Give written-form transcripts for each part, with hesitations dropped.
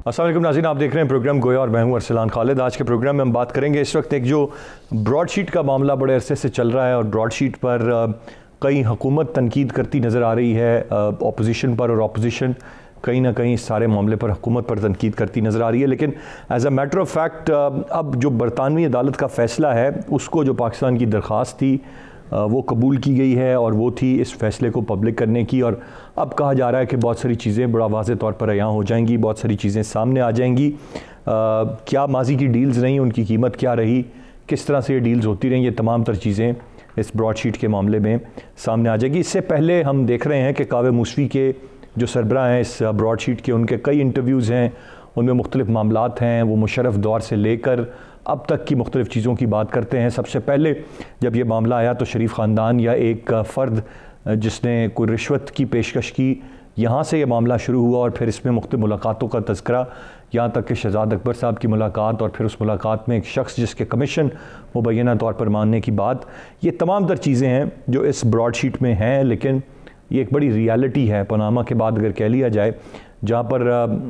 अस्सलाम वालेकुम नाज़रीन, आप देख रहे हैं प्रोग्राम गोया और मैं हूं अरसलान खालिद। आज के प्रोग्राम में हम बात करेंगे इस वक्त एक जो ब्रॉडशीट का मामला बड़े अरसे से चल रहा है और ब्रॉडशीट पर कई हुकूमत तनकीद करती नज़र आ रही है अपोजिशन पर, और अपोजिशन कहीं ना कहीं इस सारे मामले पर हुकूमत पर तनकीद करती नज़र आ रही है। लेकिन as a matter of fact अब जो बरतानवी अदालत का फ़ैसला है उसको जो पाकिस्तान की दरख्वास्त थी वो कबूल की गई है और वो थी इस फ़ैसले को पब्लिक करने की। और अब कहा जा रहा है कि बहुत सारी चीज़ें बड़ा वाज़े तौर पर अयां हो जाएंगी, बहुत सारी चीज़ें सामने आ जाएंगी। क्या माजी की डील्स रहीं, उनकी कीमत क्या रही, किस तरह से ये डील्स होती रहीं, ये तमाम तर चीज़ें इस ब्रॉडशीट के मामले में सामने आ जाएगी। इससे पहले हम देख रहे हैं कि कावे मूसवी के जो सरबराह हैं इस ब्रॉडशीट के, उनके कई इंटरव्यूज़ हैं, उनमें मुख्तलिफ मामलात हैं। वो मुशर्रफ दौर से लेकर अब तक की मुख्तलिफ़ चीज़ों की बात करते हैं। सबसे पहले जब ये मामला आया तो शरीफ ख़ानदान या एक फ़र्द जिसने कोई रिश्वत की पेशकश की, यहाँ से ये मामला शुरू हुआ और फिर इसमें मुख्तलिफ मुलाकातों का तज़किरा, यहाँ तक कि शहजाद अकबर साहब की मुलाकात और फिर उस मुलाकात में एक शख्स जिसके कमीशन मुबैना तौर पर मानने की बात। ये तमाम तर चीज़ें हैं जो इस ब्रॉडशीट में हैं, लेकिन ये एक बड़ी रियलिटी है पनामा के बाद अगर कह लिया जाए, जहाँ पर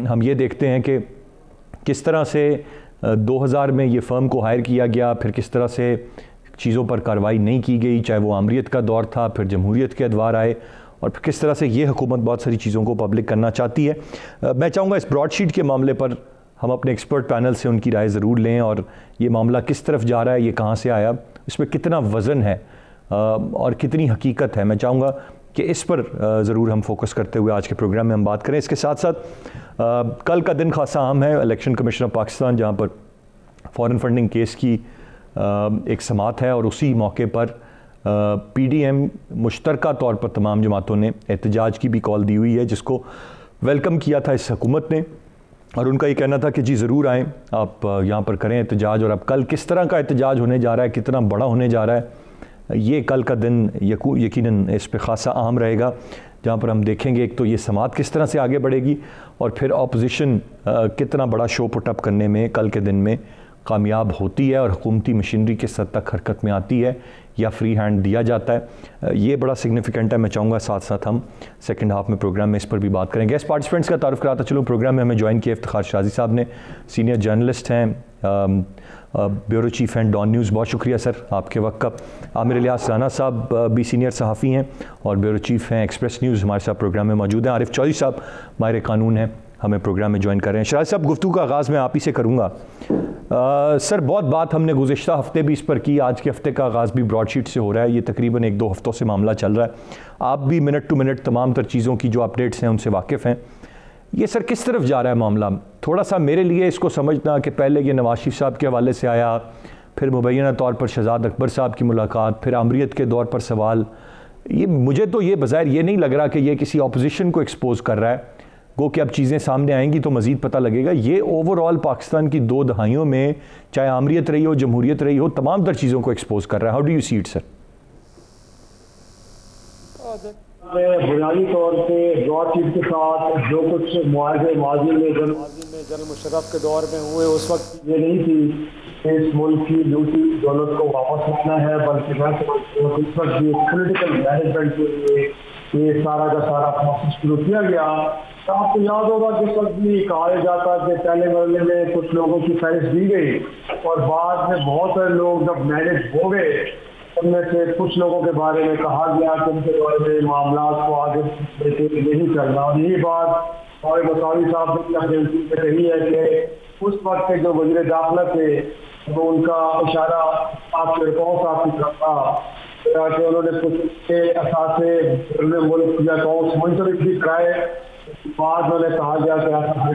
हम ये देखते हैं कि किस तरह से 2000 में ये फ़र्म को हायर किया गया, फिर किस तरह से चीज़ों पर कार्रवाई नहीं की गई, चाहे वो आमरीत का दौर था, फिर जमहूरियत के अदवार आए, और फिर किस तरह से ये हुकूमत बहुत सारी चीज़ों को पब्लिक करना चाहती है। मैं चाहूँगा इस ब्रॉडशीट के मामले पर हम अपने एक्सपर्ट पैनल से उनकी राय ज़रूर लें, और ये मामला किस तरफ जा रहा है, ये कहाँ से आया, इसमें कितना वज़न है और कितनी हकीकत है। मैं चाहूँगा कि इस पर ज़रूर हम फोकस करते हुए आज के प्रोग्राम में हम बात करें। इसके साथ साथ कल का दिन खासा अहम है। इलेक्शन कमीशन ऑफ पाकिस्तान जहाँ पर फ़ॉरेन फंडिंग केस की एक समात है, और उसी मौके पर PDM मुश्तरका तौर पर तमाम जमातों ने एहतजाज की भी कॉल दी हुई है, जिसको वेलकम किया था इस हुकूमत ने, और उनका ये कहना था कि जी ज़रूर आएँ, आप यहाँ पर करें एहतजाज। और अब कल किस तरह का एहतजाज होने जा रहा है, कितना बड़ा होने जा रहा है, ये कल का दिन यकीनन इस पे ख़ासा अहम रहेगा, जहाँ पर हम देखेंगे एक तो ये समात किस तरह से आगे बढ़ेगी, और फिर अपोजिशन कितना बड़ा शो पुटअप करने में कल के दिन में कामयाब होती है और हुकूमती मशीनरी किस हद तक हरकत में आती है या फ्री हैंड दिया जाता है। ये बड़ा सिग्निफिकेंट है। मैं चाहूँगा साथ साथ हम सेकंड हाफ में प्रोग्राम में इस पर भी बात करेंगे। गेस्ट पार्टिसिपेंट्स का तारुफ कराता चलो। प्रोग्राम में हमें ज्वाइन किया इफ्तिखार शाजी साहब ने, सीनियर जर्नलिस्ट हैं, ब्यूरो चीफ़ हैं डॉन न्यूज़। बहुत शुक्रिया सर आपके वक्त का। आमिर इलियास राना साहब भी सीनियर सहाफ़ी हैं और ब्यूरो चीफ़ हैं एक्सप्रेस न्यूज़, हमारे साथ प्रोग्राम में मौजूद हैं। आरिफ चौधरी साहब माहिर कानून हैं, हमें प्रोग्राम में ज्वाइन कर रहे हैं। शराज साहब, गुफ्तगू का आगाज़ मैं आप ही से करूँगा। सर, बहुत बात हमने गुज़िश्ता हफ़्ते भी इस पर की, आज के हफ़्ते का आगाज़ भी ब्रॉडशीट से हो रहा है। ये तकरीबन 1-2 हफ़्तों से मामला चल रहा है। आप भी मिनट टू मिनट तमाम तर चीज़ों की जो अपडेट्स हैं उनसे वाकिफ़ हैं। ये सर किस तरफ जा रहा है मामला? थोड़ा सा मेरे लिए इसको समझना कि पहले ये नवाज शरीफ साहब के हवाले से आया, फिर मुबैना तौर पर शहजाद अकबर साहब की मुलाकात, फिर आमरीत के दौर पर सवाल। ये मुझे तो ये बज़ाहिर ये नहीं लग रहा कि ये किसी अपोजिशन को एक्सपोज़ कर रहा है। गो कि अब चीज़ें सामने आएंगी तो मज़ीद पता लगेगा। ये ओवरऑल पाकिस्तान की 2 दहाइयों में, चाहे आमरीत रही हो, जमहूरियत रही हो, तमाम तर चीज़ों को एक्सपोज़ कर रहा है। How do you see it sir? बुनियादी तौर पे ब्रॉडशीट के साथ जो कुछ मुआवजे माजी में जनरल मुशर्रफ के दौर में हुए, उस वक्त ये नहीं थी कि इस मुल्क की लूटी दौलत को वापस लाना है, बल्कि मैं समझता हूँ उस वक्त ये पोलिटिकल मैनेजमेंट के लिए ये सारा का सारा प्रोसेस शुरू किया गया। तो आपको याद होगा कि उस वक्त भी कहा जाता कि पहले मरहले में कुछ लोगों की फहरिस्त दी गई और बाद में बहुत सारे लोग जब मैनेज हो गए, उनमें से कुछ लोगों के बारे में कहा गया कि उनके बारे में मामला को आगे नहीं करना। और यही बात और मसावी साहब ने अपने कही है कि उस वक्त के जो वज़ीर दाखिला थे वो उनका इशारा आप चिड़काओं साहब की तरफ था कि उन्होंने कुछ के असासे मुल्क या अकाउंट्स मुंतरिक भी कराए, बाद में कहा गया कि ऐसा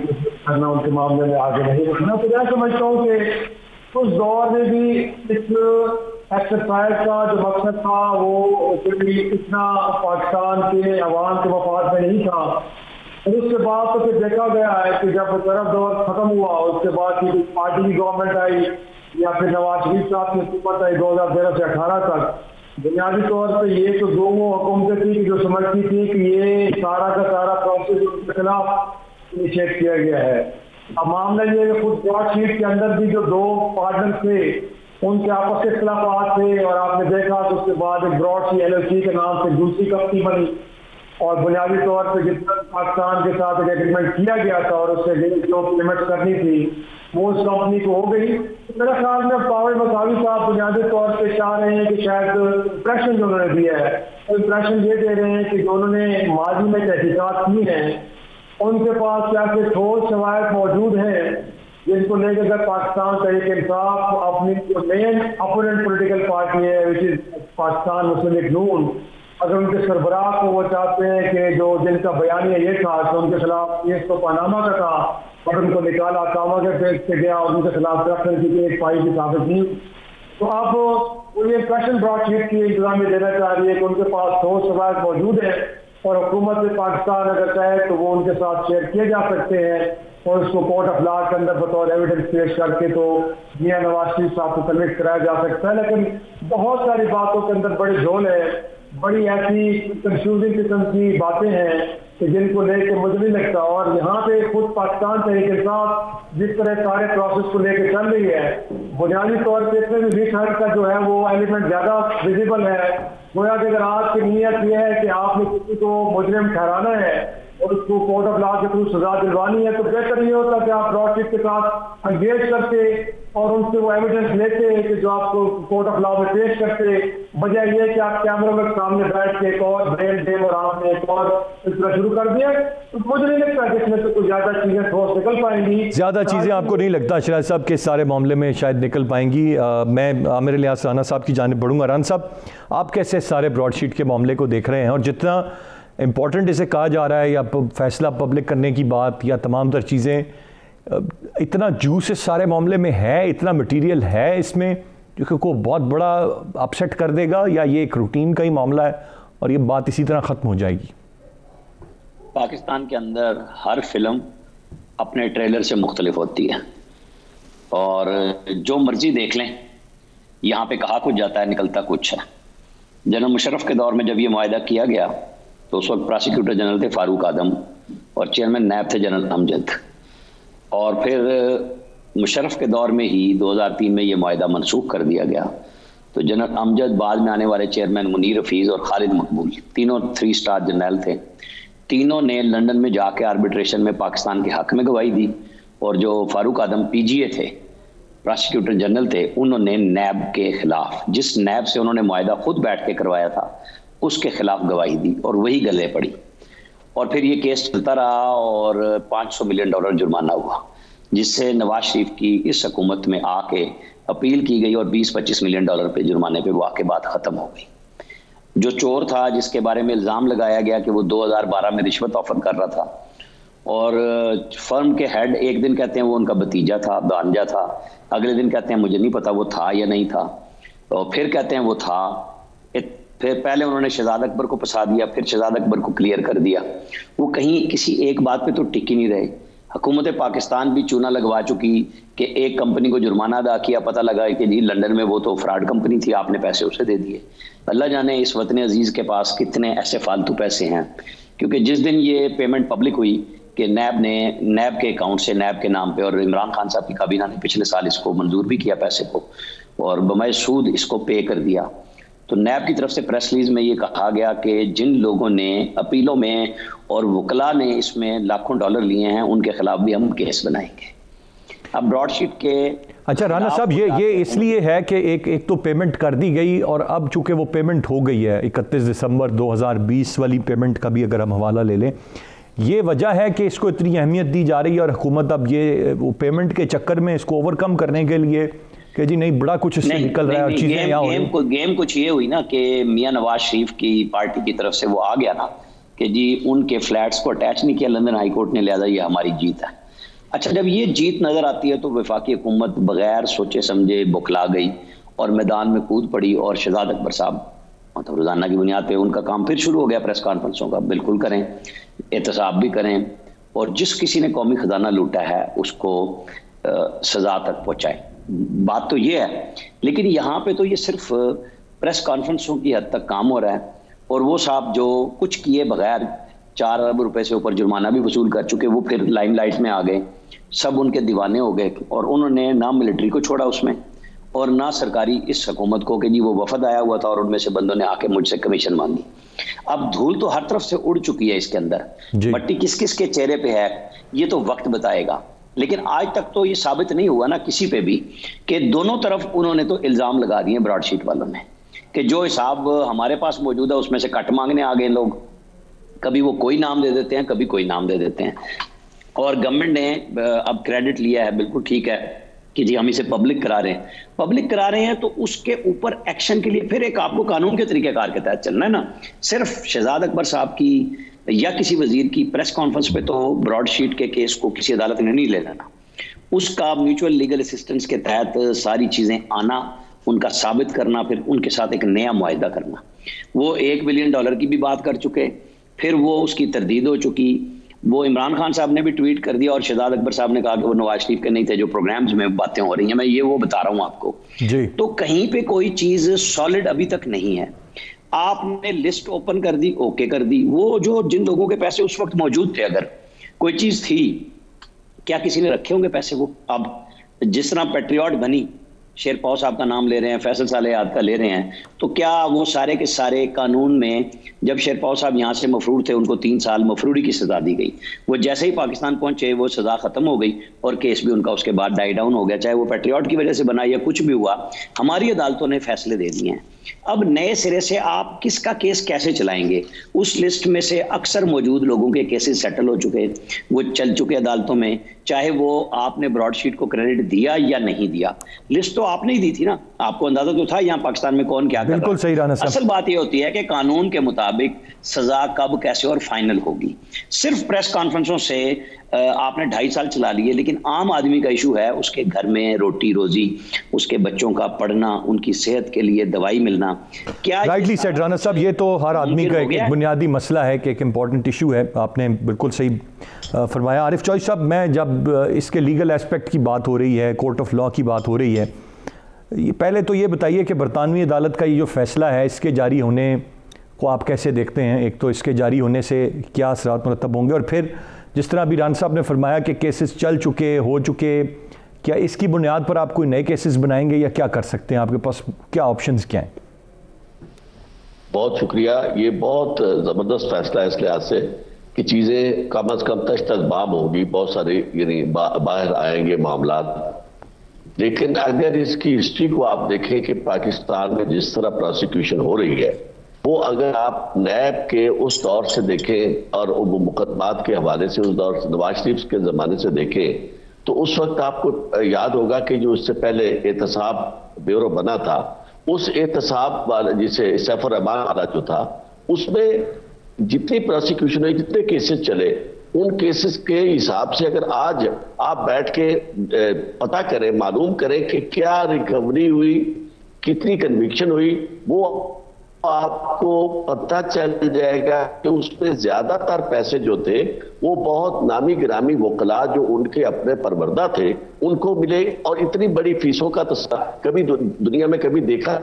करना उनके मामले में आगे नहीं बढ़ना। तो मैं समझता हूँ कि उस दौर में भी इस एक्सरसाइज का जो मकसद था वो इतना पाकिस्तान के अवाम के मफाद में नहीं था। और उसके बाद तो फिर देखा गया है कि जब तरफ दौर खत्म हुआ, उसके बाद की पार्टी की गवर्नमेंट आई या फिर नवाज शरीफ साहब की हुकूमत आई 2013 से 18 तक, बुनियादी तौर पर ये तो 2 हुकूमतें थी जो समझती थी कि ये सारा का सारा प्रोसेस उनके खिलाफ इनिशिएट किया गया है। अब मामला ये है खुद ब्रॉडशीट के अंदर भी जो 2 पार्टनर थे उनके आपस के खिलाफात थे, और आपने देखा तो उसके बाद एक ब्रॉड सी LLC के नाम से दूसरी कंपनी बनी। और बुनियादी तौर पर जितना पाकिस्तान के साथ एक एग्रीमेंट किया गया था और उससे जो पेमेंट करनी थी वो उस कंपनी को हो गई। तो मेरा ख्याल में पावर मसावी साहब बुनियादी तौर पे चाह रहे हैं कि शायद इंप्रेशन जो उन्होंने दिया है वो इंप्रेशन ये दे रहे हैं कि जो उन्होंने माजी में तहकीकात की हैं उनके पास क्या कि ठोस शवायद मौजूद हैं जिनको लेकर अगर पाकिस्तान तहरीक इंसाफ अपनी जो मेन अपोनेंट पॉलिटिकल पार्टी है which is Pakistan Muslim League Noon, अगर उनके सरबराह को वो चाहते हैं कि जो जिनका बयानिया ये था कि उनके खिलाफ केस तो पनामा का था और उनको निकाला कामा के पेज से गया और उनके खिलाफ करप्शन की एक फाइल की साबित की, तो अब वो ये इंप्रेशन ब्रॉडशीट की इंतजाम देना चाह रही है कि उनके पास ठोस शवायद मौजूद है और हुकूमत पाकिस्तान अगर चाहे तो वो उनके साथ शेयर किए जा सकते हैं और उसको कोर्ट ऑफ लॉ के अंदर बतौर एविडेंस पेश करके तो मियां नवाज शरीफ साहब को कन्विक्ट कराया जा सकता है। लेकिन बहुत सारी बातों के अंदर बड़ी झोल है, बड़ी ऐसी कंफ्यूजिंग किस्म की बातें हैं कि जिनको लेके मुझे नहीं लगता। और यहाँ पे खुद पाकिस्तान तहरीक इंसाफ जिस तरह सारे प्रोसेस को लेके चल रही है बुनियादी तौर पर इसमें भी बीच का जो है वो एलिमेंट ज्यादा विजिबल है। गोया कि अगर आज की नीयत यह है कि आपने किसी को मुजरिम ठहराना है और उसको कोर्ट ऑफ लॉ के थ्रू सजा दिलवानी है तो बेहतर ये होता कि आप ब्रॉडशीट के साथ एंगेज करते और उनसे वो एविडेंस लेते कि जो आपको कोर्ट ऑफ लॉ में पेश करते, बजाय ये कि आप कैमरे में सामने बैठ के एक और ब्रेन डेम और आपने एक और सिलसिला शुरू कर दिया। तो मुझे नहीं लगता कि इसमें से कुछ ज्यादा चीजें ठोस निकल पाएंगी। ज्यादा चीजें आपको नहीं लगता शराज साहब के सारे मामले में शायद निकल पाएंगी? मैं मेरे लिहाज से राना साहब की जानिब बढ़ूंगा। राना साहब, आप कैसे सारे ब्रॉडशीट के मामले को देख रहे हैं और जितना इम्पॉर्टेंट इसे कहा जा रहा है या फैसला पब्लिक करने की बात या तमाम तर चीज़ें, इतना जूस इस सारे मामले में है, इतना मटेरियल है इसमें जो को बहुत बड़ा अपसेट कर देगा, या ये एक रूटीन का ही मामला है और ये बात इसी तरह ख़त्म हो जाएगी? पाकिस्तान के अंदर हर फिल्म अपने ट्रेलर से मुख्तलिफ होती है और जो मर्जी देख लें, यहाँ पे कहा कुछ जाता है निकलता कुछ है। जनरल मुशर्रफ के दौर में जब ये मुआहदा किया गया तो उस वक्त प्रोसिक्यूटर जनरल थे फारूक आदम और चेयरमैन नैब थे जनरल अमजद, और फिर मुशर्रफ के दौर में ही 2003 में ये मुआहदा मनसूख कर दिया गया। तो जनरल अमजद, बाद में आने वाले चेयरमैन मुनीर हफीज़ और खालिद मकबूल, तीनों 3 स्टार जनरल थे। तीनों ने लंदन में जाके आर्बिट्रेशन में पाकिस्तान के हक में गवाही दी और जो फारूक आदम पीजीए थे, प्रोसिक्यूटर जनरल थे, उन्होंने नैब के खिलाफ, जिस नैब से उन्होंने मुआहदा खुद बैठ के करवाया था, उसके खिलाफ गवाही दी और वही गले पड़ी। और फिर ये केस चलता रहा और $500 मिलियन जुर्माना हुआ, जिससे नवाज शरीफ की इस हुकूमत में आके अपील की गई और $20-25 मिलियन पे जुर्माने पे वाक़ई बात ख़त्म हो गई। जो चोर था, जिसके बारे में इल्ज़ाम लगाया गया कि वो 2012 में रिश्वत ऑफर कर रहा था, और फर्म के हेड एक दिन कहते हैं वो उनका भतीजा था, भांजा था, अगले दिन कहते हैं मुझे नहीं पता वो था या नहीं था, और फिर कहते हैं वो था। फिर पहले उन्होंने शहजाद अकबर को फंसा दिया, फिर शहजाद अकबर को क्लियर कर दिया। वो कहीं किसी एक बात पे तो टिक ही नहीं रहे। हुकूमत पाकिस्तान भी चूना लगवा चुकी कि एक कंपनी को जुर्माना अदा किया, पता लगा कि जी लंदन में वो तो फ्रॉड कंपनी थी, आपने पैसे उसे दे दिए। अल्लाह जाने इस वतन अजीज़ के पास कितने ऐसे फालतू पैसे हैं, क्योंकि जिस दिन ये पेमेंट पब्लिक हुई कि नैब के अकाउंट से, नैब के नाम पे, और इमरान खान साहब की काबीना ने पिछले साल इसको मंजूर भी किया पैसे को और बमाए सूद इसको पे कर दिया। तो नैब की तरफ से प्रेस रिलीज में ये कहा गया कि जिन लोगों ने अपीलों में और वकला ने इसमें लाखों डॉलर लिए हैं उनके खिलाफ भी हम केस बनाएंगे। अब ब्रॉडशीट के अच्छा राना साहब, ये इसलिए है कि एक तो पेमेंट कर दी गई और अब चूंकि वो पेमेंट हो गई है 31 दिसंबर 2020 वाली पेमेंट का भी अगर हम हवाला ले लें, ये वजह है कि इसको इतनी अहमियत दी जा रही है और हुकूमत अब ये वो पेमेंट के चक्कर में इसको ओवरकम करने के लिए कि जी नहीं बड़ा कुछ इससे निकल रहा है और चीजें यहाँ गेम कुछ ये हुई ना कि मियां नवाज शरीफ की पार्टी की तरफ से वो आ गया ना कि जी उनके फ्लैट्स को अटैच नहीं किया लंदन हाई कोर्ट ने, लिहाजा ये हमारी जीत है। अच्छा, जब ये जीत नजर आती है तो वफाकी हुकूमत बगैर सोचे समझे बुखला गई और मैदान में कूद पड़ी और शहजाद अकबर साहब मतलब रोजाना की बुनियाद पे उनका काम फिर शुरू हो गया प्रेस कॉन्फ्रेंसों का। बिल्कुल करें, एहतसाब भी करें और जिस किसी ने कौमी खजाना लूटा है उसको सजा तक पहुंचाए। बात तो ये है, लेकिन यहाँ पे तो ये सिर्फ प्रेस कॉन्फ्रेंसों की हद तक काम हो रहा है और वो साहब जो कुछ किए बगैर 4 अरब रुपए से ऊपर जुर्माना भी वसूल कर चुके, वो फिर लाइमलाइट में आ गए, सब उनके दीवाने हो गए और उन्होंने ना मिलिट्री को छोड़ा उसमें और ना सरकारी इस हुकूमत को कि जी वो वफद आया हुआ था और उनमें से बंदों ने आके मुझसे कमीशन मांगी। अब धूल तो हर तरफ से उड़ चुकी है इसके अंदर, मट्टी किस किस के चेहरे पे है ये तो वक्त बताएगा। लेकिन आज तक तो ये साबित नहीं हुआ ना किसी पे भी कि दोनों तरफ उन्होंने तो इल्जाम लगा दिए ब्रॉडशीट वालों ने कि जो हिसाब हमारे पास मौजूद है उसमें से कट मांगने आ गए लोग। कभी वो कोई नाम दे देते हैं, कभी कोई नाम दे देते हैं। और गवर्नमेंट ने अब क्रेडिट लिया है, बिल्कुल ठीक है कि जी हम इसे पब्लिक करा रहे हैं। पब्लिक करा रहे हैं तो उसके ऊपर एक्शन के लिए फिर एक आपको कानून के तरीकेकार के तहत चलना है ना। सिर्फ शहजाद अकबर साहब की या किसी वजीर की प्रेस कॉन्फ्रेंस पे तो ब्रॉडशीट के केस को किसी अदालत ने नहीं ले लेना। उसका म्यूचुअल लीगल असिस्टेंस के तहत सारी चीजें आना, उनका साबित करना, फिर उनके साथ एक नया मुआहिदा करना। वो $1 बिलियन की भी बात कर चुके, फिर वो उसकी तरदीद हो चुकी। वो इमरान खान साहब ने भी ट्वीट कर दिया और शहजाद अकबर साहब ने कहा कि वो नवाज शरीफ के नहीं थे जो प्रोग्राम्स में बातें हो रही हैं। मैं ये वो बता रहा हूं आपको जी। तो कहीं पे कोई चीज सॉलिड अभी तक नहीं है। आपने लिस्ट ओपन कर दी, ओके कर दी। वो जो जिन लोगों के पैसे उस वक्त मौजूद थे, अगर कोई चीज थी, क्या किसी ने रखे होंगे पैसे? वो अब जिस तरह पेट्रियट बनी, शेरपाव साहब का नाम ले रहे हैं, फैसल सालेहात का ले रहे हैं, तो क्या वो सारे के सारे कानून में, जब शेरपाव साहब यहाँ से मफरूर थे उनको 3 साल मफरूरी की सजा दी गई, वो जैसे ही पाकिस्तान पहुंचे वो सजा खत्म हो गई और केस भी उनका उसके बाद डाई डाउन हो गया। चाहे वो पेट्रियट की वजह से बना या कुछ भी हुआ, हमारी अदालतों ने फैसले दे दिए हैं। अब नए सिरे से आप किसका केस कैसे चलाएंगे? उस लिस्ट में से अक्सर मौजूद लोगों के केसेस सेटल हो चुके, वो चल चुके अदालतों में, चाहे वो आपने ब्रॉडशीट को क्रेडिट दिया या नहीं दिया। लिस्ट तो आपने ही दी थी ना, आपको अंदाजा तो था यहाँ पाकिस्तान में कौन क्या कर रहा है। सही राना साहब। असल बात यह होती है कि कानून के मुताबिक सजा कब, कैसे और फाइनल होगी। सिर्फ प्रेस कॉन्फ्रेंसों से आपने 2.5 साल चला लिए, लेकिन आम आदमी का इशू है उसके घर में रोटी रोजी, उसके बच्चों का पढ़ना, उनकी सेहत के लिए दवाई मिलना। क्या राइटली सेड राना साहब, ये तो हर आदमी का एक बुनियादी मसला है कि एक इम्पॉर्टेंट इशू है। आपने बिल्कुल सही फरमाया। आरिफ चौधरी साहब, मैं जब इसके लीगल एस्पेक्ट की बात हो रही है, कोर्ट ऑफ लॉ की बात हो रही है, पहले तो ये बताइए कि बरतानवी अदालत का ये जो फैसला है इसके जारी होने को आप कैसे देखते हैं? एक तो इसके जारी होने से क्या असरात मुरतब होंगे, और फिर जिस तरह अभी राना साहब ने फरमाया कि केसेस चल चुके, हो चुके, क्या इसकी बुनियाद पर आप कोई नए केसेस बनाएंगे या क्या कर सकते हैं? आपके पास क्या ऑप्शंस क्या हैं? बहुत शुक्रिया। ये बहुत ज़बरदस्त फैसला है इस लिहाज से कि चीज़ें कम अज़ कम तश्तबाब होगी, बहुत सारे यानी बाहर आएंगे मामला। लेकिन अगर इसकी हिस्ट्री को आप देखें कि पाकिस्तान में जिस तरह प्रोसिक्यूशन हो रही है, वो अगर आप नैब के उस दौर से देखें और वो मुकदमात के हवाले से उस दौर से नवाज शरीफ के ज़माने से देखें, तो उस वक्त आपको याद होगा कि जो इससे पहले एहतसाब ब्यूरो बना था, उस एहतसाब वाला जिसे सैफुर रहमान वाला जो था, उसमें जितनी प्रोसिक्यूशन हुई, जितने केसेस चले, उन केसेस के हिसाब से अगर आज आप बैठ के पता करें, मालूम करें कि क्या रिकवरी हुई, कितनी कन्विक्शन हुई, वो आपको पता चल जाएगा कि उसमें ज्यादातर पैसे जो थे वो बहुत नामी गिरामी वकला जो उनके अपने परवरदा थे उनको मिले। और इतनी बड़ी फीसों का तो कभी दुनिया में कभी देखा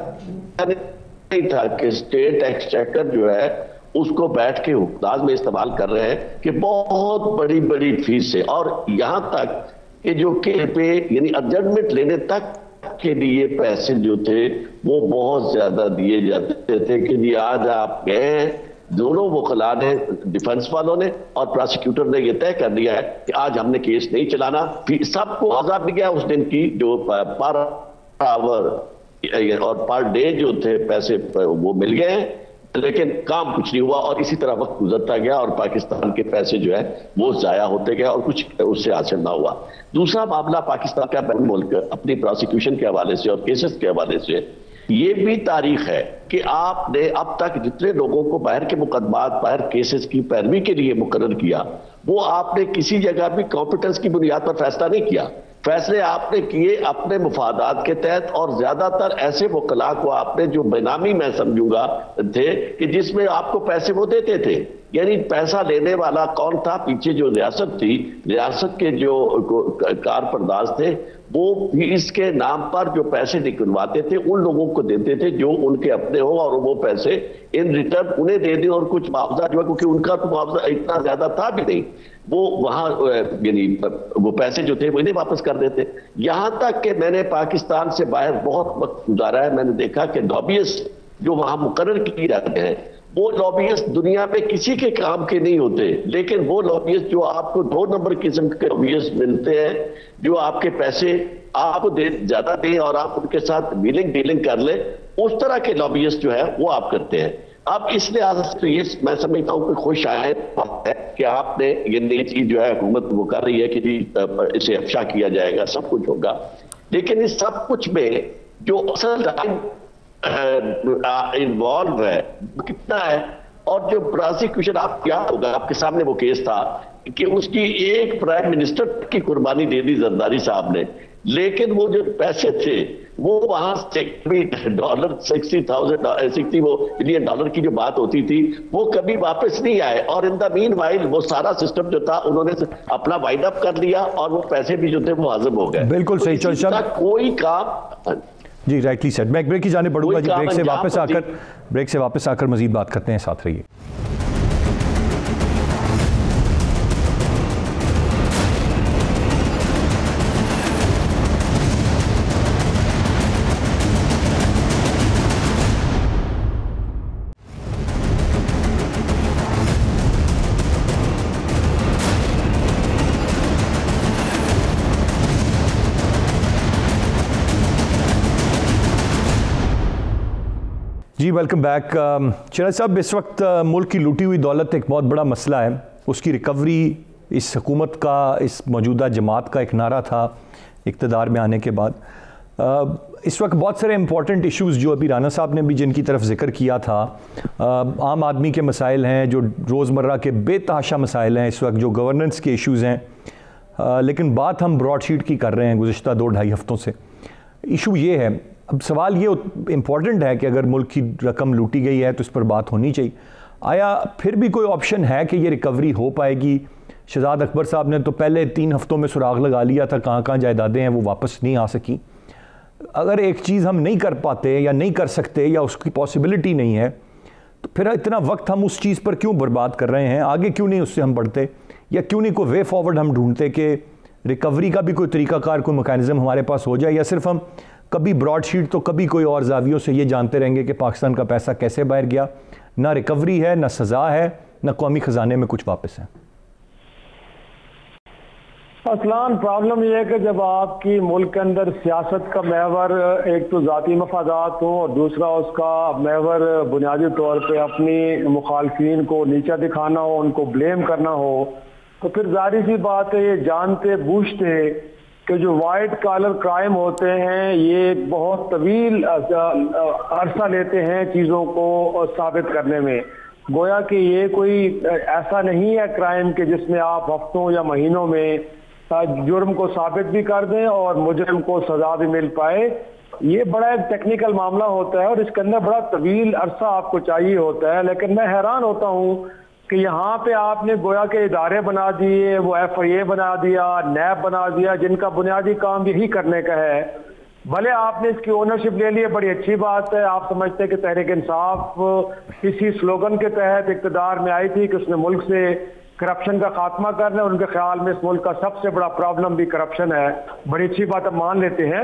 नहीं था कि स्टेट एक्सचेकर जो है उसको बैठ के हुक्मराज में इस्तेमाल कर रहे हैं कि बहुत बड़ी बड़ी फीस है। और यहां तक कि जो के पे यानी जजमेंट लेने तक के लिए पैसे जो थे वो बहुत ज्यादा दिए जाते थे कि जी आज आप गए, दोनों वकला ने, डिफेंस वालों ने और प्रोसिक्यूटर ने ये तय कर दिया है कि आज हमने केस नहीं चलाना। सबको आजाद दिया उस दिन की जो पर आवर और पर डे जो थे पैसे वो मिल गए, लेकिन काम कुछ नहीं हुआ और इसी तरह वक्त गुजरता गया और पाकिस्तान के पैसे जो है वो जाया होते गए और कुछ उससे हासिल ना हुआ। दूसरा मामला पाकिस्तान का बैन मुल्क अपनी प्रोसिक्यूशन के हवाले से और केसेस के हवाले से ये भी तारीख है कि आपने अब तक जितने लोगों को बाहर के मुकदमात, बाहर केसेस की पैरवी के लिए मुकर्रर किया, वो आपने किसी जगह भी कॉम्पिटेंस की बुनियाद पर फैसला नहीं किया। फैसले आपने किए अपने मुफादात के तहत और ज्यादातर ऐसे वकला को आपने जो बेनामी मैं समझूंगा थे कि जिसमें आपको पैसे वो देते थे। यानी पैसा लेने वाला कौन था? पीछे जो रियासत थी, रियासत के जो कारपरदाज थे, वो फीस के नाम पर जो पैसे निकलवाते थे उन लोगों को देते थे जो उनके अपने हो, और वो पैसे इन रिटर्न उन्हें दे दें, और कुछ मुआवजा जो है, क्योंकि उनका तो मुआवजा इतना ज्यादा था भी नहीं, वो वहां यानी वो पैसे जो थे वो इन्हें वापस कर देते। यहां तक कि मैंने पाकिस्तान से बाहर बहुत वक्त गुजारा है, मैंने देखा कि लॉबियस्ट जो वहां मुकर्रर किए जाते हैं, वो लॉबियस्ट दुनिया में किसी के काम के नहीं होते, लेकिन वो लॉबियस्ट जो आपको 2 नंबर किस्म के लॉबियस्ट मिलते हैं, जो आपके पैसे आपको ज्यादा दें और आप उनके साथ डीलिंग कर ले, उस तरह के लॉबियस्ट जो है वो आप करते हैं। अब इस लिहाज से तो ये मैं समझता हूं कि खुश आए है कि आपने ये नई चीज जो है हुकूमत वो कर रही है कि जी इसे अफशा किया जाएगा, सब कुछ होगा, लेकिन इस सब कुछ में जो असल इन्वॉल्व है कितना है, और जो प्रोसिक्यूशन आप क्या होगा, आपके सामने वो केस था कि उसकी एक प्राइम मिनिस्टर की कुर्बानी दे दी जरदारी साहब ने, लेकिन वो जो पैसे थे वो वहां $60 मिलियन की जो बात होती थी वो कभी वापस नहीं आए, और इन द मीन वाइल वो सारा सिस्टम जो था उन्होंने अपना वाइंड अप कर लिया, और वो पैसे भी जो थे वो हजम हो गए। बिल्कुल सही। तो कोई काम जी राइटली सेड। मैं एक ब्रेक की जाने पड़ूंगा जी, ब्रेक से वापस आकर मजीद बात करते हैं, साथ रहिए। जी वेलकम बैक। चला साहब, इस वक्त मुल्क की लूटी हुई दौलत एक बहुत बड़ा मसला है, उसकी रिकवरी इस हुकूमत का, इस मौजूदा जमात का एक नारा था इक़्तिदार में आने के बाद। इस वक्त बहुत सारे इंपॉर्टेंट इश्यूज़ जो अभी राना साहब ने भी जिनकी तरफ जिक्र किया था, आम आदमी के मसाइल हैं, जो रोज़मर्रा के बेतहाशा मसाइल हैं, इस वक्त जो गवर्नेंस के इश्यूज़ हैं, लेकिन बात हम ब्रॉडशीट की कर रहे हैं गुज़िश्ता 2-2.5 हफ्तों से। इशू ये है, अब सवाल ये इम्पॉर्टेंट है कि अगर मुल्क की रकम लूटी गई है तो इस पर बात होनी चाहिए। आया फिर भी कोई ऑप्शन है कि ये रिकवरी हो पाएगी? शहजाद अकबर साहब ने तो पहले 3 हफ्तों में सुराग लगा लिया था, कहाँ कहाँ जायदादें हैं वो वापस नहीं आ सकी। अगर एक चीज़ हम नहीं कर पाते या नहीं कर सकते या उसकी पॉसिबिलिटी नहीं है, तो फिर इतना वक्त हम उस चीज़ पर क्यों बर्बाद कर रहे हैं? आगे क्यों नहीं उससे हम बढ़ते, या क्यों नहीं कोई वे फॉरवर्ड हम ढूंढते कि रिकवरी का भी कोई तरीकाकार, कोई मैकेनिज्म हमारे पास हो जाए? या सिर्फ हम कभी ब्रॉडशीट तो कभी कोई और जावियों से ये जानते रहेंगे कि पाकिस्तान का पैसा कैसे बाहर गया, ना रिकवरी है, ना सज़ा है, ना कौमी ख़जाने में कुछ वापस है? असलान प्रॉब्लम यह है कि जब आपकी मुल्क के अंदर सियासत का महवर एक तो ज़ाती मफादात हो और दूसरा उसका महवर बुनियादी तौर पे अपनी मुखालफिन को नीचा दिखाना हो, उनको ब्लेम करना हो, तो फिर जाहिर सी बात है ये जानते बूझते कि जो वाइट कॉलर क्राइम होते हैं ये बहुत तवील अरसा लेते हैं चीज़ों को साबित करने में। गोया कि ये कोई ऐसा नहीं है क्राइम के जिसमें आप हफ्तों या महीनों में जुर्म को साबित भी कर दें और मुजरिम को सजा भी मिल पाए। ये बड़ा एक टेक्निकल मामला होता है और इसके अंदर बड़ा तवील अरसा आपको चाहिए होता है। लेकिन मैं हैरान होता हूँ कि यहाँ पे आपने गोया के इदारे बना दिए, वो FIA बना दिया, नैब बना दिया, जिनका बुनियादी काम यही करने का है। भले आपने इसकी ओनरशिप ले ली है, बड़ी अच्छी बात है। आप समझते हैं कि तहरीक इंसाफ इसी स्लोगन के तहत इक़्तिदार में आई थी कि उसने मुल्क से करप्शन का खात्मा करना है। उनके ख्याल में इस मुल्क का सबसे बड़ा प्रॉब्लम भी करप्शन है। बड़ी अच्छी बात हम मान लेते हैं,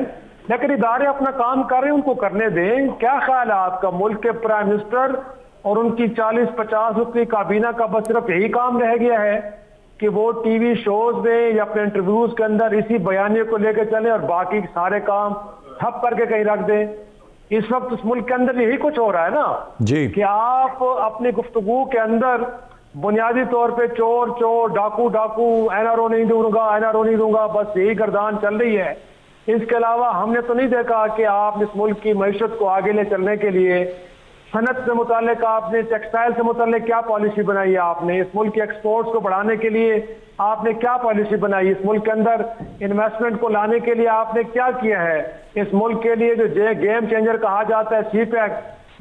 लेकिन इदारे अपना काम कर रहे हैं, उनको करने दें। क्या ख्याल है आपका? मुल्क के प्राइम मिनिस्टर और उनकी 40-50 की काबीना का बस सिर्फ यही काम रह गया है कि वो टीवी शोज में या अपने इंटरव्यूज के अंदर इसी बयानिए को लेकर चले और बाकी सारे काम ठप करके कहीं रख दें। इस वक्त उस मुल्क के अंदर यही कुछ हो रहा है ना जी, कि आप अपनी गुफ्तगू के अंदर बुनियादी तौर पे चोर चोर, डाकू डाकू, NRO नहीं दूंगा, NRO नहीं दूंगा, बस यही गर्दान चल रही है। इसके अलावा हमने तो नहीं देखा कि आप इस मुल्क की मईशत को आगे ले चलने के लिए सनत से मुताल्लिक आपने, टेक्सटाइल से मुताल्लिक क्या पॉलिसी बनाई है आपने? इस मुल्क के एक्सपोर्ट्स को बढ़ाने के लिए आपने क्या पॉलिसी बनाई? इस मुल्क के अंदर इन्वेस्टमेंट को लाने के लिए आपने क्या किया है? इस मुल्क के लिए जो गेम चेंजर कहा जाता है CPEC,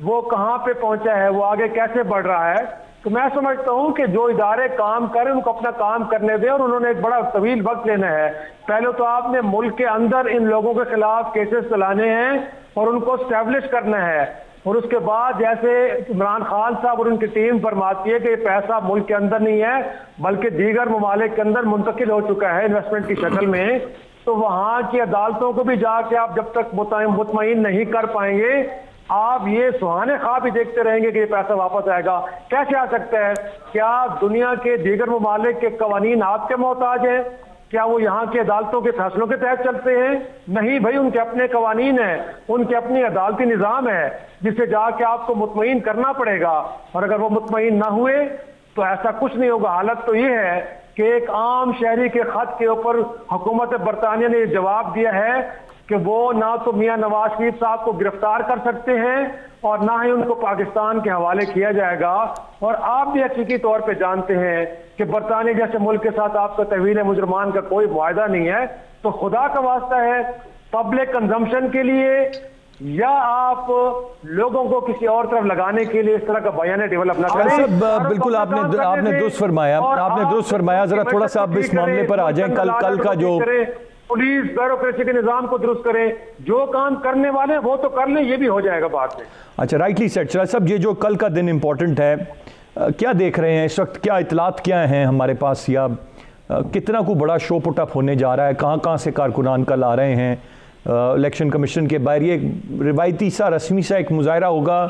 वो कहाँ पे पहुंचा है? वो आगे कैसे बढ़ रहा है? तो मैं समझता हूं कि जो इदारे काम करें उनको अपना काम करने दें, और उन्होंने एक बड़ा तवील वक्त लेना है। पहले तो आपने मुल्क के अंदर इन लोगों के खिलाफ केसेस चलाने हैं और उनको स्टैब्लिश करना है, और उसके बाद जैसे इमरान खान साहब और उनकी टीम फरमाती है कि पैसा मुल्क के अंदर नहीं है बल्कि दीगर ममालिक के अंदर मुंतकिल हो चुका है इन्वेस्टमेंट की शक्ल में, तो वहां की अदालतों को भी जाके आप जब तक मुतमईन नहीं कर पाएंगे, आप ये सुहाने ख्वाब भी देखते रहेंगे कि ये पैसा वापस आएगा। कैसे आ सकता है? क्या दुनिया के दीगर ममालिक के कवानीन आपके मोहताज हैं? क्या वो यहाँ के अदालतों के फैसलों के तहत चलते हैं? नहीं भाई, उनके अपने कवानीन हैं, उनके अपनी अदालती निज़ाम है जिसे जाके आपको मुतमईन करना पड़ेगा, और अगर वो मुतमईन ना हुए तो ऐसा कुछ नहीं होगा। हालत तो ये है कि एक आम शहरी के खत के ऊपर हुकूमत बरतानिया ने जवाब दिया है कि वो ना तो मियां नवाज शरीफ साहब को गिरफ्तार कर सकते हैं और ना ही उनको पाकिस्तान के हवाले किया जाएगा। और आप भी हकीकी तौर पे जानते हैं कि बरतानिया जैसे मुल्क के साथ आपका तहवील मुजरमान का कोई मुआहदा नहीं है। तो खुदा का वास्ता है, पब्लिक कंजम्पशन के लिए या आप लोगों को किसी और तरफ लगाने के लिए इस तरह का बयान डेवलप ना करें। सब बिल्कुल आपने दुरुस्त फरमाया। जरा थोड़ा सा आप इस मामले पर आ जाएं। कल का जो पुलिस ब्यूरोक्रेसी के निजाम को दुरुस्त करें, जो काम करने वाले वो तो कर लें, ये भी हो जाएगा बाद में। अच्छा, राइटली सेड। चला साहब, ये जो कल का दिन इंपॉर्टेंट है, क्या देख रहे हैं इस वक्त? क्या इतलात क्या हैं हमारे पास, या कितना को बड़ा शो पुटअप होने जा रहा है? कहाँ से कारकुनान कल आ रहे हैं इलेक्शन कमीशन के बाहर? ये रिवायती सा रस्मी सा एक मुजाहरा होगा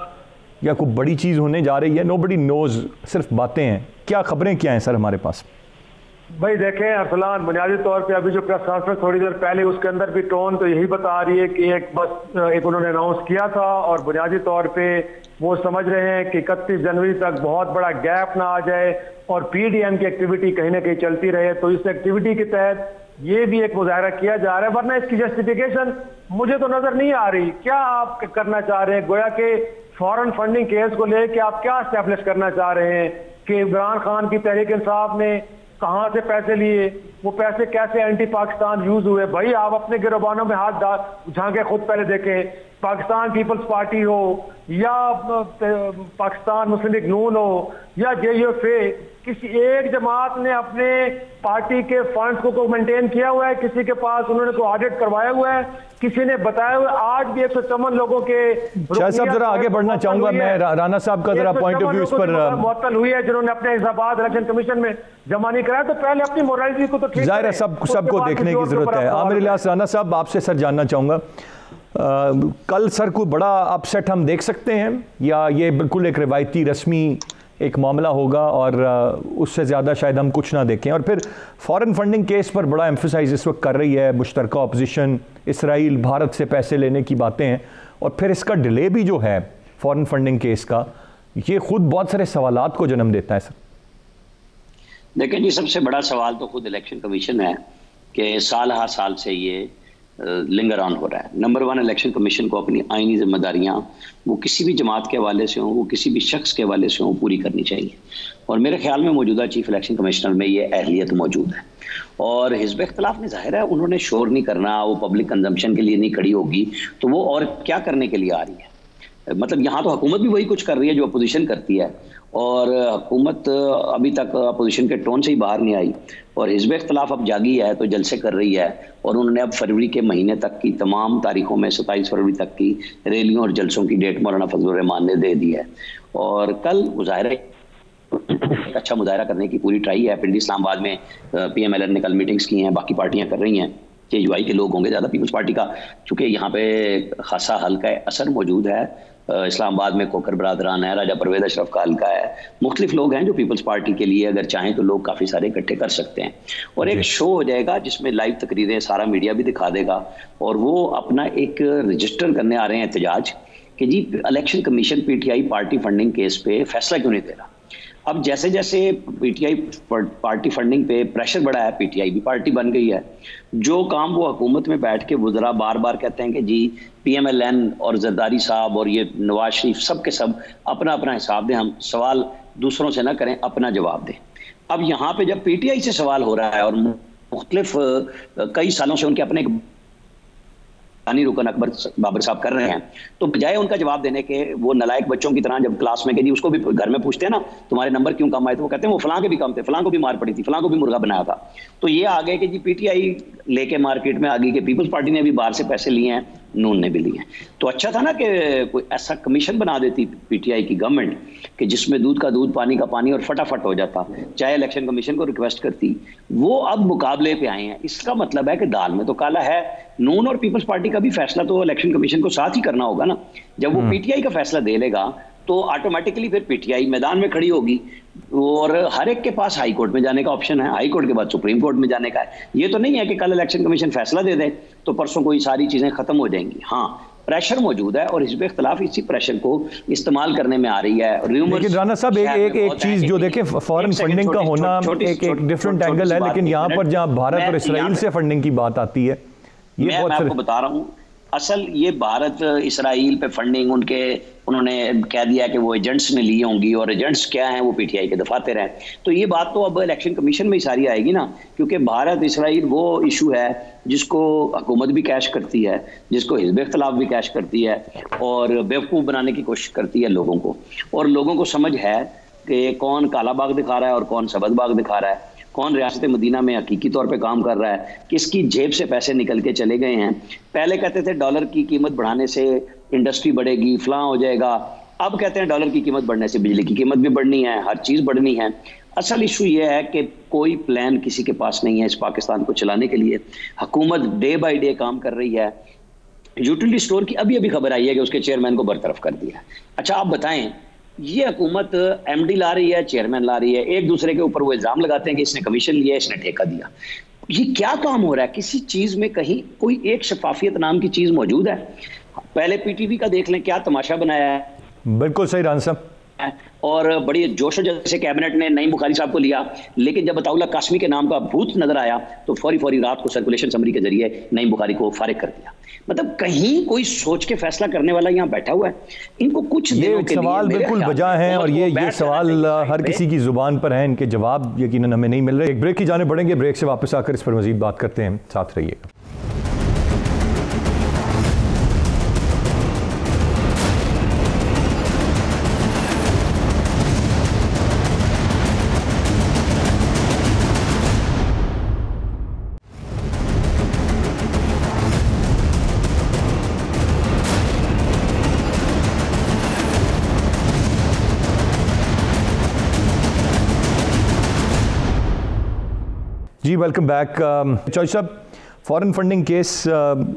या कोई बड़ी चीज़ होने जा रही है? नोबडी नोज, सिर्फ बातें हैं। क्या खबरें क्या हैं सर हमारे पास? भाई देखें अरसलान, बुनियादी तौर पे अभी जो प्रेस कॉन्फ्रेंस थोड़ी देर पहले उसके अंदर भी टोन तो यही बता रही है कि एक उन्होंने अनाउंस किया था, और बुनियादी तौर पे वो समझ रहे हैं कि 31 जनवरी तक बहुत बड़ा गैप ना आ जाए और पीडीएम की एक्टिविटी कहीं ना कहीं चलती रहे। तो इस एक्टिविटी के तहत ये भी एक मुजाहरा किया जा रहा है, वरना इसकी जस्टिफिकेशन मुझे तो नजर नहीं आ रही। क्या आप करना चाह रहे हैं? गोया के फॉरेन फंडिंग केस को लेकर आप क्या एस्टैब्लिश करना चाह रहे हैं कि इमरान खान की तहरीक इंसाफ ने कहां से पैसे लिए, वो पैसे कैसे एंटी पाकिस्तान यूज हुए? भाई आप अपने गिरबानों में हाथ झांके खुद पहले देखें। पाकिस्तान पीपल्स पार्टी हो या पाकिस्तान मुस्लिम लीग नून हो या JUFA, किसी एक जमात ने अपने पार्टी के फंड्स को मेंटेन किया हुआ है? किसी के पास उन्होंने कोई ऑडिट करवाया हुआ है? किसी ने बताया हुआ? आज भी 154 लोगों के। शाह साहब जरा आगे बढ़ना चाहूंगा मैं, राना साहब का जरा पॉइंट ऑफ व्यू इस पर मुअत्तल हुई है जिन्होंने अपने हिसाबात इलेक्शन कमीशन में जमा नहीं कराया। तो पहले अपनी मोरालिटी को तो ठीक जाहिर है सबको देखने की जरूरत है। आमिर इलियास, राना साहब आपसे सर जानना चाहूंगा, कल सर कोई बड़ा अपसेट हम देख सकते हैं या ये बिल्कुल एक रिवायती रस्मी एक मामला होगा और उससे ज़्यादा शायद हम कुछ ना देखें? और फिर फॉरेन फंडिंग केस पर बड़ा एम्फसाइज इस वक्त कर रही है मुश्तरका अपोजिशन, इसराइल भारत से पैसे लेने की बातें हैं, और फिर इसका डिले भी जो है फॉरेन फंडिंग केस का, ये खुद बहुत सारे सवालात को जन्म देता है सर। देखिए जी, सबसे बड़ा सवाल तो खुद इलेक्शन कमीशन है कि साल हर साल से ये लिंगर ऑन हो रहा है। नंबर 1, इलेक्शन कमीशन को अपनी आईनी जिम्मेदारियां वो किसी भी जमात के हवाले से हों, वो किसी भी शख्स के हवाले से हों, पूरी करनी चाहिए। और मेरे ख्याल में मौजूदा चीफ इलेक्शन कमिश्नर में ये अहलियत मौजूद है। और हिज़्ब इख्तिलाफ में जाहिर है उन्होंने शोर नहीं करना, वो पब्लिक कंजम्पशन के लिए नहीं खड़ी होगी, तो वो और क्या करने के लिए आ रही है? मतलब यहाँ तो हुकूमत भी वही कुछ कर रही है जो अपोजिशन करती है, और हुकूमत अभी तक अपोजिशन के टोन से ही बाहर नहीं आई, और हिज़्ब इख्तिलाफ अब जागी है तो जलसे कर रही है। और उन्होंने अब फरवरी के महीने तक की तमाम तारीखों में 27 फरवरी तक की रैलियों और जलसों की डेट मौलाना फजलुर रहमान ने दे दी है। और कल मुजाहरा अच्छा मुजाहरा करने की पूरी ट्राई है। पिंडी इस्लामाबाद में PMLN ने कल मीटिंग्स की हैं, बाकी पार्टियां कर रही हैं। KUI के लोग होंगे ज़्यादा पीपल्स पार्टी का, चूँकि यहाँ पे खासा हल्का असर मौजूद है। इस्लामाबाद में कोकर बरादरान है, राजा परवेज अशरफ का हल्का है, मुख्तलिफ लोग हैं जो पीपल्स पार्टी के लिए अगर चाहें तो लोग काफ़ी सारे इकट्ठे कर सकते हैं। और एक शो हो जाएगा जिसमें लाइव तकरीरें सारा मीडिया भी दिखा देगा, और वो अपना एक रजिस्टर करने आ रहे हैं एहतजाज कि जी election commission PTI party funding case पे फैसला क्यों नहीं दे रहा। अब जैसे जैसे PTI पार्टी फंडिंग पे प्रेशर बढ़ा है, PTI भी पार्टी बन गई है। जो काम वो हुकूमत में बैठ के वज़रा बार बार कहते हैं कि जी PMLN और जरदारी साहब और ये नवाज शरीफ सब के सब अपना अपना हिसाब दें, हम सवाल दूसरों से ना करें, अपना जवाब दें। अब यहाँ पे जब PTI से सवाल हो रहा है और मुख्तलिफ कई सालों से उनके अपने नुकसानी रुकन अकबर बाबर साहब कर रहे हैं, तो बजाय उनका जवाब देने के वो नलायक बच्चों की तरह जब क्लास में कि उसको भी घर में पूछते हैं ना तुम्हारे नंबर क्यों कम आए, तो वो कहते हैं वो फलां के भी कम थे, फलां को भी मार पड़ी थी, फलां को भी मुर्गा बनाया था। तो ये आ गए कि जी पीटीआई लेके मार्केट में आ गई कि पीपल्स पार्टी ने भी बाहर से पैसे लिए हैं, नून ने भी लिए हैं। तो अच्छा था ना कि कोई ऐसा कमीशन बना देती पीटीआई की गवर्नमेंट कि जिसमें दूध का दूध पानी का पानी और फटाफट हो जाता, चाहे इलेक्शन कमीशन को रिक्वेस्ट करती। वो अब मुकाबले पे आए हैं, इसका मतलब है कि दाल में तो काला है। नून और पीपल्स पार्टी का भी फैसला तो इलेक्शन कमीशन को साथ ही करना होगा ना। जब वो पीटीआई का फैसला दे लेगा तो ऑटोमेटिकली फिर पीटीआई मैदान में खड़ी होगी और हर एक के पास हाई कोर्ट में जाने का ऑप्शन है, हाई कोर्ट के बाद सुप्रीम कोर्ट में जाने का है। ये तो नहीं है कि कल इलेक्शन कमीशन फैसला दे दे तो परसों कोई सारी चीजें खत्म हो जाएंगी। हाँ, प्रेशर मौजूद है और हिज़्ब इख्तिलाफ इसी प्रेशर को इस्तेमाल करने में आ रही है। लेकिन राना साहब एक चीज जो देखें, फॉरेन फंडिंग का होना एक डिफरेंट एंगल है, लेकिन यहाँ पर जहाँ भारत और इसराइल से फंडिंग की बात आती है, मैं आपको बता रहा हूँ असल ये भारत इसराइल पे फंडिंग उन्होंने कह दिया कि वो एजेंट्स ने ली होंगी और एजेंट्स क्या हैं वो पीटीआई के दफाते रहे। तो ये बात तो अब इलेक्शन कमीशन में ही सारी आएगी ना, क्योंकि भारत इसराइल वो इशू है जिसको हुकूमत भी कैश करती है, जिसको हिज़्ब इख्तिलाफ भी कैश करती है और बेवकूफ़ बनाने की कोशिश करती है लोगों को। और लोगों को समझ है कि कौन काला बाग दिखा रहा है और कौन सफेद बाग दिखा रहा है, कौन रियासत मदीना में हकीकी तौर पे काम कर रहा है, किसकी जेब से पैसे निकल के चले गए हैं। पहले कहते थे डॉलर की कीमत बढ़ाने से इंडस्ट्री बढ़ेगी, फलां हो जाएगा। अब कहते हैं डॉलर की कीमत बढ़ने से बिजली की कीमत भी बढ़नी है, हर चीज़ बढ़नी है। असल इशू ये है कि कोई प्लान किसी के पास नहीं है इस पाकिस्तान को चलाने के लिए। हुकूमत डे बाई डे काम कर रही है। यूटिलिटी स्टोर की अभी खबर आई है कि उसके चेयरमैन को बरतरफ कर दिया। अच्छा आप बताएं, ये हुकूमत एमडी ला रही है, चेयरमैन ला रही है, एक दूसरे के ऊपर वो इल्जाम लगाते हैं कि इसने कमीशन लिया, इसने ठेका दिया। ये क्या काम हो रहा है? किसी चीज में कहीं कोई एक शफाफियत नाम की चीज मौजूद है? पहले पीटीवी का देख लें, क्या तमाशा बनाया है। बिल्कुल सही आंसर। और बड़ी जोश से कैबिनेट ने नईम बुखारी साहब को लिया, लेकिन जब अताउल्लाह कासमी के नाम का भूत नजर आया तो फौरी रात को सर्कुलेशन समरी के जरिए नईम बुखारी को फारिग कर दिया। मतलब कहीं कोई सोच के फैसला करने वाला यहाँ बैठा हुआ है। इनको कुछ दिनों के सवाल बिल्कुल वजह हैं और ये सवाल हर किसी की जुबान पर हैं, इनके जवाब यकीनन हमें नहीं मिल रहे। एक ब्रेक की जाने पड़ेंगे, ब्रेक से वापस आकर इस पर मजीद बात करते हैं, साथ रहिएगा। जी वेलकम बैक। चौधरी साहब, फॉरेन फंडिंग केस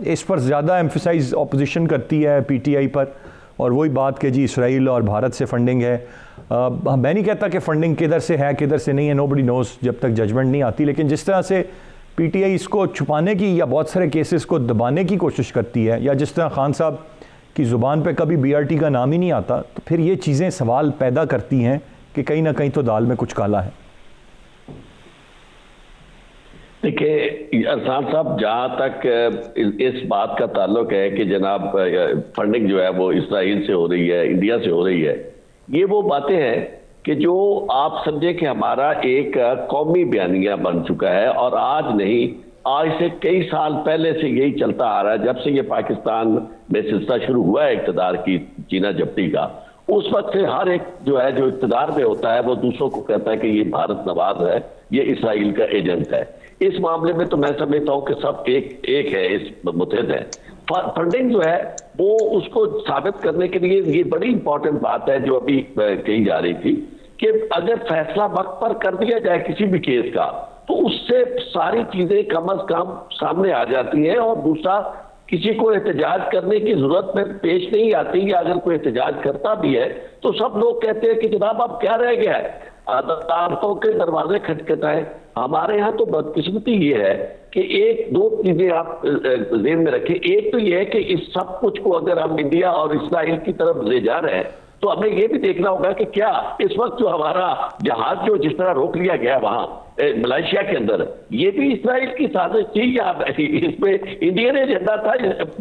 इस पर ज़्यादा एम्फसाइज ऑपोजिशन करती है पीटीआई पर, और वही बात कि जी इसराइल और भारत से फंडिंग है। मैं नहीं कहता कि फंडिंग किधर से है किधर से नहीं है, नोबडी नोस जब तक जजमेंट नहीं आती, लेकिन जिस तरह से पीटीआई इसको छुपाने की या बहुत सारे केसेस को दबाने की कोशिश करती है, या जिस तरह खान साहब की ज़ुबान पे कभी बीआरटी का नाम ही नहीं आता, तो फिर ये चीज़ें सवाल पैदा करती हैं कि कहीं ना कहीं तो दाल में कुछ काला है। देखिए अरसान साहब, जहाँ तक इस बात का ताल्लुक है कि जनाब फंडिंग जो है वो इसराइल से हो रही है, इंडिया से हो रही है, ये वो बातें हैं कि जो आप समझे कि हमारा एक कौमी बयानिया बन चुका है, और आज नहीं, आज से कई साल पहले से यही चलता आ रहा है। जब से ये पाकिस्तान में सिलसिला शुरू हुआ है इक़्तिदार की चीना जब्ती का, उस वक्त से हर एक जो है जो इक़्तिदार में होता है वो दूसरों को कहता है कि ये भारत नवाज है, ये इसराइल का एजेंट है। इस मामले में तो मैं समझता हूं कि सब एक है, इस मुतहद है। फंडिंग जो है वो उसको साबित करने के लिए ये बड़ी इंपॉर्टेंट बात है जो अभी कही जा रही थी कि अगर फैसला वक्त पर कर दिया जाए किसी भी केस का, तो उससे सारी चीजें कम अज कम सामने आ जाती हैं, और दूसरा किसी को एहतजाज करने की जरूरत में पेश नहीं आती। या अगर कोई एहतजाज करता भी है तो सब लोग कहते हैं कि जनाब अब क्या रह गया है, अदालतों के दरवाजे खटखटाए। हमारे यहाँ तो बदकिस्मती ये है कि एक दो चीजें आप ज़हन में रखें। एक तो ये है कि इस सब कुछ को अगर हम इंडिया और इसराइल की तरफ ले जा रहे हैं तो हमें ये भी देखना होगा कि क्या इस वक्त जो हमारा जहाज जो जिस तरह रोक लिया गया वहां मलेशिया के अंदर, ये भी इसराइल की साजिश थी या इसमें इंडियन एजेंडा था?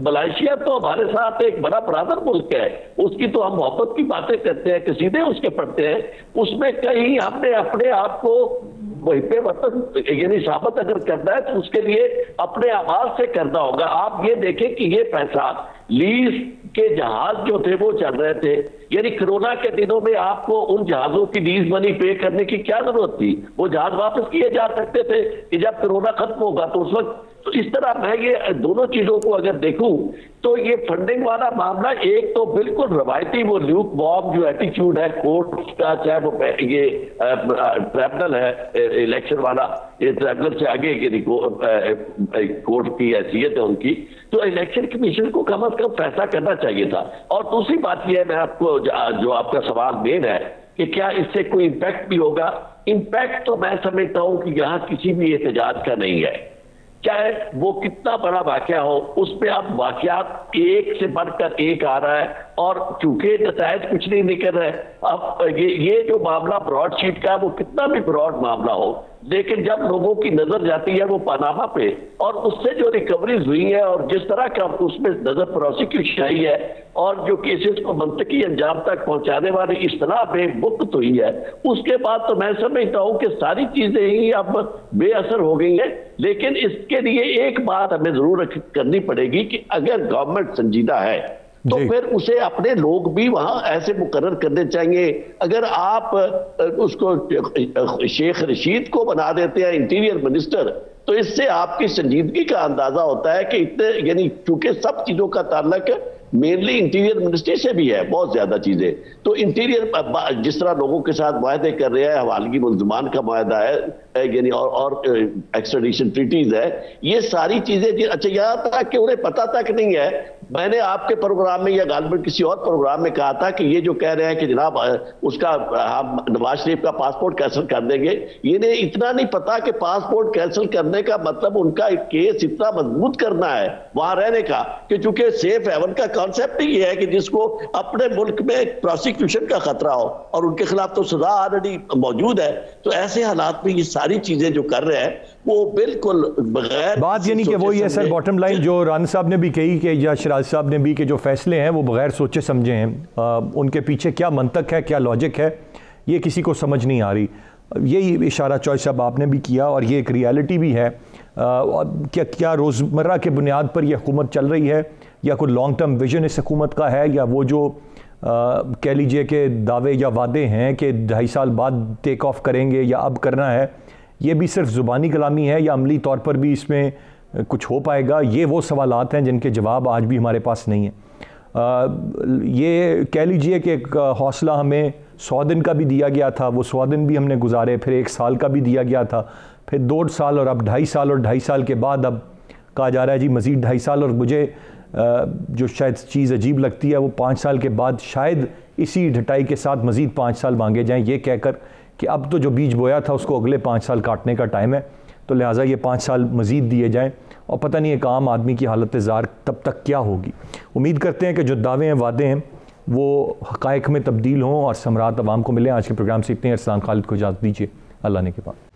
मलेशिया तो हमारे साथ एक बड़ा बराबर मुल्क है, उसकी तो हम मोहब्बत की बातें करते हैं कि सीधे उसके पढ़ते हैं, उसमें कहीं हमने अपने आप को वहीं पे मतलब यानी साबित अगर करना है तो उसके लिए अपने आवाज से करना होगा। आप ये देखें कि ये पैसा लीज के जहाज जो थे वो चल रहे थे, यानी कोरोना के दिनों में आपको उन जहाजों की लीज मनी पे करने की क्या जरूरत थी? वो जहाज वापस किए जा सकते थे कि जब कोरोना खत्म होगा तो उस वक्त। तो इस तरह मैं ये दोनों चीजों को अगर देखूं तो ये फंडिंग वाला मामला एक तो बिल्कुल रवायती वो ल्यूक वॉर्म जो एटीट्यूड है कोर्ट का, चाहे वो ये ट्रिब्यूनल है इलेक्शन वाला, ये ट्रिब्यूनल से आगे कोर्ट की हैसियत है उनकी, तो इलेक्शन कमीशन को कम से कम फैसला करना चाहिए था। और दूसरी बात यह है, मैं आपको जो आपका सवाल मेन है कि क्या इससे कोई इंपैक्ट भी होगा, इंपैक्ट तो मैं समझता हूं कि यहां किसी भी एहतजाज का नहीं है, चाहे वो कितना बड़ा वाकया हो, उस पे अब वाकयात एक से बढ़कर एक आ रहा है और चूंकि नतायज कुछ नहीं निकल रहे। अब ये जो मामला ब्रॉडशीट का, वो कितना भी ब्रॉड मामला हो, लेकिन जब लोगों की नजर जाती है वो पनामा पे और उससे जो रिकवरीज हुई है और जिस तरह का उसमें नजर प्रोसिक्यूशन आई है और जो केसेस को मंतकी अंजाम तक पहुंचाने वाली इस तरह बेमुक्त हुई है, उसके बाद तो मैं समझता हूं कि सारी चीजें ही अब बेअसर हो गई हैं। लेकिन इसके लिए एक बात हमें जरूर करनी पड़ेगी कि अगर गवर्नमेंट संजीदा है तो फिर उसे अपने लोग भी वहां ऐसे मुकर्रर करने चाहिए। अगर आप उसको शेख रशीद को बना देते हैं इंटीरियर मिनिस्टर, तो इससे आपकी संजीदगी का अंदाजा होता है कि इतने, यानी चूंकि सब चीजों का ताल्लुक मेनली इंटीरियर मिनिस्ट्री से भी है, बहुत ज्यादा चीजें, तो इंटीरियर जिस तरह लोगों के साथ वायदे कर रहे हैं, हवालगी मुल्जमान का वायदा है, यानी और एक्स्ट्राडिशन ट्रीटीज है, ये सारी चीजें। अच्छा, यहाँ तक कि उन्हें पता तक नहीं है, मैंने आपके प्रोग्राम में या गालिबन किसी और प्रोग्राम में कहा था कि ये जो कह रहे हैं कि जनाब उसका हम नवाज शरीफ का पासपोर्ट कैंसिल कर देंगे, इन्हें इतना नहीं पता कि पासपोर्ट कैंसिल करने का मतलब उनका केस इतना मजबूत करना है वहां रहने का, कि चूंकि सेफ हेवन का कॉन्सेप्ट ही है कि जिसको अपने मुल्क में प्रोसिक्यूशन का खतरा हो और उनके खिलाफ तो सजा ऑलरेडी मौजूद है। तो ऐसे हालात में ये सारी चीजें जो कर रहे हैं वो बिल्कुल बगैर बात, यानी कि वही है सर, बॉटम लाइन जो राना साहब ने भी कही कि या शराज साहब ने भी, कि जो फैसले हैं वो बगैर सोचे समझे हैं, उनके पीछे क्या मंतक है, क्या लॉजिक है, ये किसी को समझ नहीं आ रही। यही इशारा चॉइस साहब आपने भी किया और ये एक रियलिटी भी है। क्या रोज़मर्रा के बुनियाद पर यह हुकूमत चल रही है या कोई लॉन्ग टर्म विजन इस हुकूमत का है, या वो जो कह लीजिए कि दावे या वादे हैं कि 2.5 साल बाद टेक ऑफ करेंगे या अब करना है, ये भी सिर्फ ज़ुबानी कलामी है या अमली तौर पर भी इसमें कुछ हो पाएगा? ये वो सवालात हैं जिनके जवाब आज भी हमारे पास नहीं है। ये कह लीजिए कि एक हौसला हमें 100 दिन का भी दिया गया था, वो 100 दिन भी हमने गुजारे, फिर 1 साल का भी दिया गया था, फिर 2 साल और अब 2.5 साल, और 2.5 साल के बाद अब कहा जा रहा है जी मज़ीद 2.5 साल। और मुझे जो शायद चीज़ अजीब लगती है वो 5 साल के बाद शायद इसी ढटाई के साथ मज़ीद 5 साल मांगे जाएँ, ये कहकर कि अब तो जो बीज बोया था उसको अगले 5 साल काटने का टाइम है, तो लिहाजा ये 5 साल मज़ीद दिए जाएं। और पता नहीं एक आम आदमी की हालत ज़ार तब तक क्या होगी। उम्मीद करते हैं कि जो दावे हैं, वादे हैं, वो हक़ाइक़ में तब्दील हों और समरात अवाम को मिलें। आज के प्रोग्राम से इतने। अरसलान खालिद को इजाज़त दीजिए, अल्लाह ने के बाद।